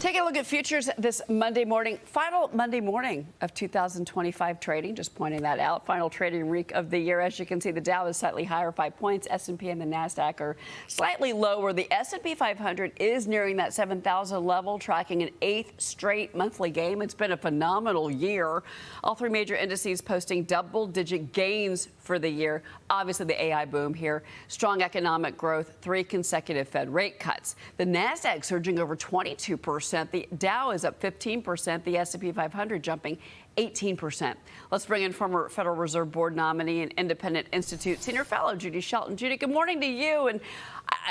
Take a look at futures this Monday morning, final Monday morning of 2025 trading. Just pointing that out. Final trading week of the year. As you can see, the Dow is slightly higher, 5 points. S&P and the Nasdaq are slightly lower. The S&P 500 is nearing that 7,000 level, tracking an 8th straight monthly gain. It's been a phenomenal year. All three major indices posting double-digit gains for the year. Obviously, the AI boom here. Strong economic growth, 3 consecutive Fed rate cuts. The Nasdaq surging over 22%. The Dow is up 15%. The S&P 500 jumping 18%. Let's bring in former Federal Reserve Board nominee and Independent Institute Senior Fellow Judy Shelton. Judy, good morning to you. And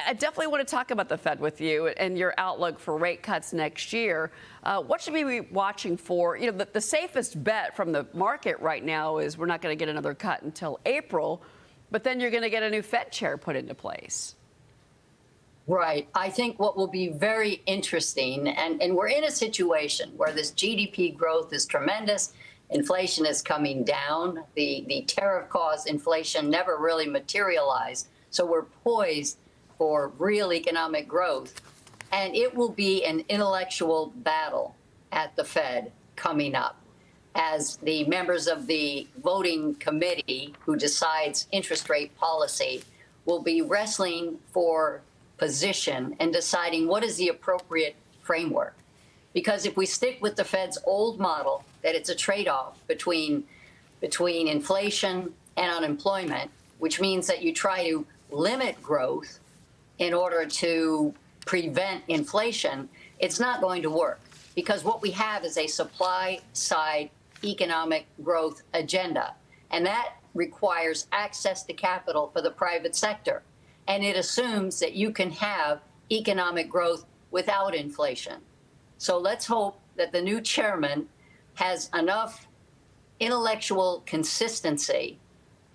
I definitely want to talk about the Fed with you and your outlook for rate cuts next year. What should we be watching for? You know, the safest bet from the market right now is we're not going to get another cut until April, but then you're going to get a new Fed chair put into place. Right. I think what will be very interesting, and we're in a situation where this GDP growth is tremendous. Inflation is coming down. The tariff-caused inflation never really materialized. So we're poised for real economic growth. And it will be an intellectual battle at the Fed coming up as the members of the voting committee who decides interest rate policy will be wrestling for position and deciding what is the appropriate framework. Because if we stick with the Fed's old model, that it's a trade-off between inflation and unemployment, which means that you try to limit growth in order to prevent inflation, it's not going to work. Because what we have is a supply-side economic growth agenda, and that requires access to capital for the private sector. And it assumes that you can have economic growth without inflation. So let's hope that the new chairman has enough intellectual consistency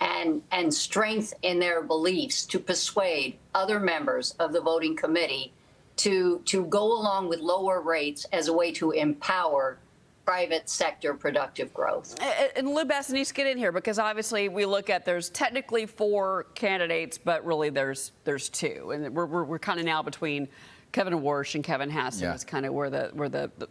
and strength in their beliefs to persuade other members of the voting committee to go along with lower rates as a way to empower private sector productive growth. And Lou Bass needs to get in here because obviously we look at there's technically 4 candidates, but really there's 2, and we're kind of now between Kevin Warsh and Kevin Hassett. Yeah. Is kind of where the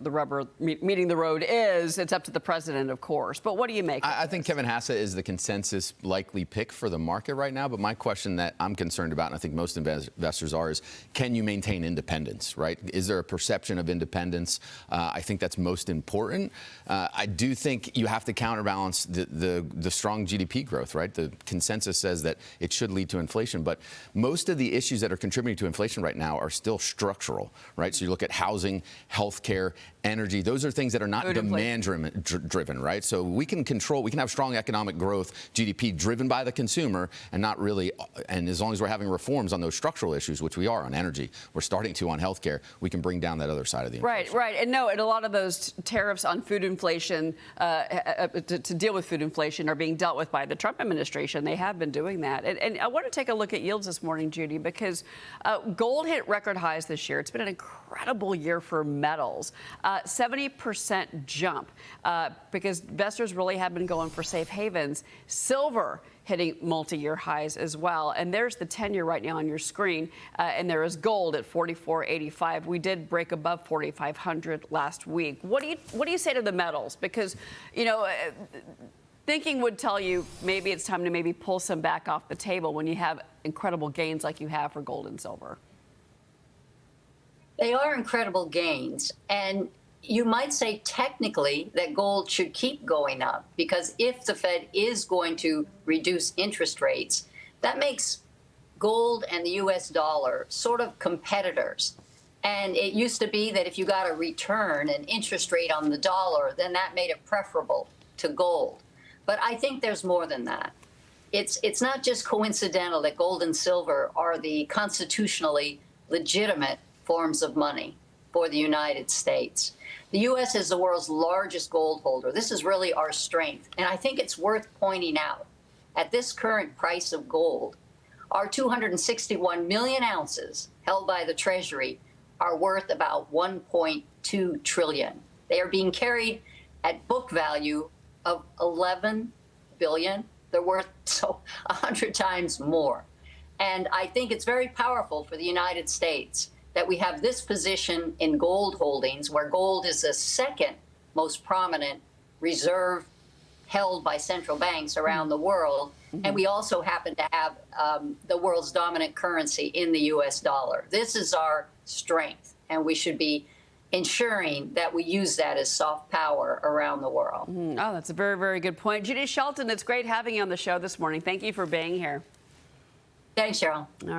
rubber meeting the road is. It's up to the president, of course. But what do you make? I think Kevin Hassett is the consensus likely pick for the market right now. But my question that I'm concerned about, and I think most investors are, is can you maintain independence, right? Is there a perception of independence? I think that's most important. I do think you have to counterbalance the strong GDP growth, right? The consensus says that it should lead to inflation. But most of the issues that are contributing to inflation right now are still structural, right? So you look at housing, healthcare, energy. Those are things that are not demand-driven, right? So we can have strong economic growth, GDP driven by the consumer, and not really. And as long as we're having reforms on those structural issues, which we are on energy, we're starting to on healthcare, we can bring down that other side of the inflation. Right. And no, and a lot of those tariffs on food inflation, to deal with food inflation, are being dealt with by the Trump administration. They have been doing that. And I want to take a look at yields this morning, Judy, because gold hit record highs this year. It's been an incredible year for metals. 70% jump because investors really have been going for safe havens. Silver hitting multi-year highs as well. And there's the 10-year right now on your screen. And there is gold at 44.85. We did break above 4,500 last week. What do you say to the metals? Because, you know, thinking would tell you maybe it's time to maybe pull some back off the table when you have incredible gains like you have for gold and silver. They are incredible gains. And you might say technically that gold should keep going up, because if the Fed is going to reduce interest rates, that makes gold and the US dollar sort of competitors. And it used to be that if you got a return, an interest rate on the dollar, then that made it preferable to gold. But I think there's more than that. It's not just coincidental that gold and silver are the constitutionally legitimate forms of money for the United States. The U.S. is the world's largest gold holder. This is really our strength. And I think it's worth pointing out, at this current price of gold, our 261 million ounces held by the Treasury are worth about 1.2 trillion. They are being carried at book value of 11 billion. They're worth 100 times more. And I think it's very powerful for the United States that we have this position in gold holdings, where gold is the second most prominent reserve held by central banks around the world. And we also happen to have the world's dominant currency in the US dollar. This is our strength, and we should be ensuring that we use that as soft power around the world. Oh, that's a very, very good point. Judy Shelton, it's great having you on the show this morning. Thank you for being here. Thanks, Cheryl.